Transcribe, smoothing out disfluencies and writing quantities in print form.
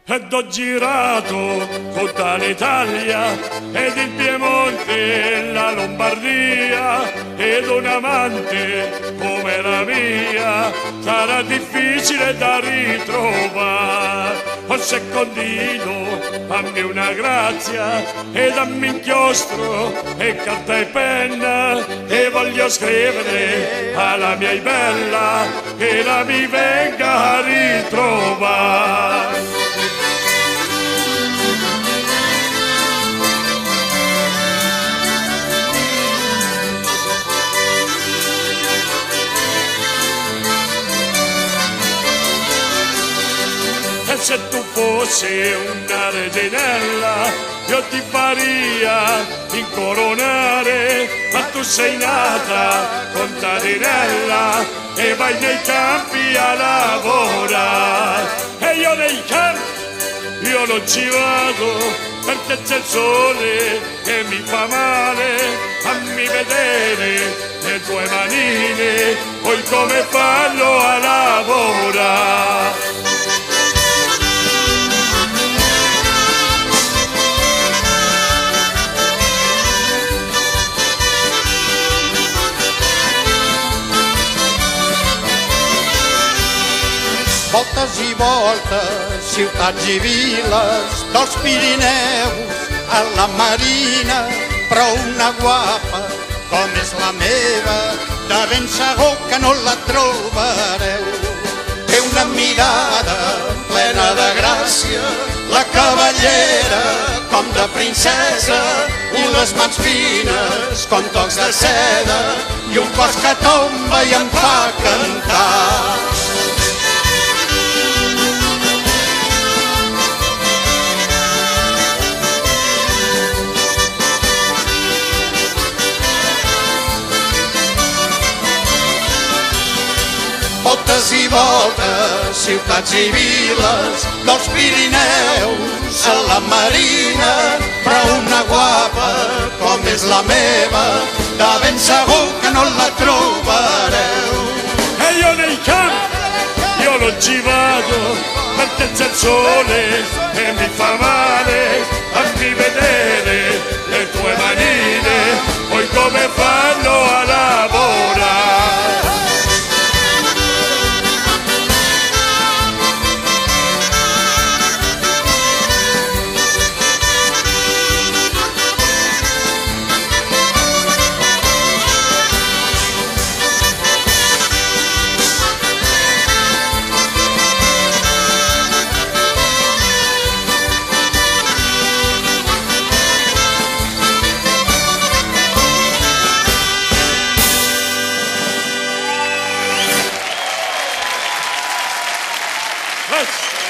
ed ho girato tutta l'Italia ed il Piemonte e la Lombardia, ed un amante come la mia sarà difficile da ritrovare. Ho secondino, fammi una grazia e dammi inchiostro e carta e penna, e voglio scrivere alla mia bella che la mi venga a ritrovare. E se tu fossi una reginella io ti faria incoronare, ma tu sei nata contadinella e vai nei campi a lavorare. E io nei campi io non ci vado perché c'è il sole che mi fa male. Fammi vedere le tue manine, poi come fanno a lavorare. Voltes i voltes, ciutats i viles, dels Pirineus a la Marina, però una guapa com és la meva, de ben segur que no la trobareu. Té una mirada plena de gràcia, la cavallera com de princesa, i les mans fines com tocs de seda, i un cos que tomba i em fa cantar. Voltes i voltes, ciutats i viles, dels Pirineus a la Marina, però una guapa com és la meva, de ben segur que no la trobareu. E io nei campi, io non ci vado, perché c'è il sole e mi fa male. Fammi vedere le tue manine, poi come fanno a lavorare. Yes.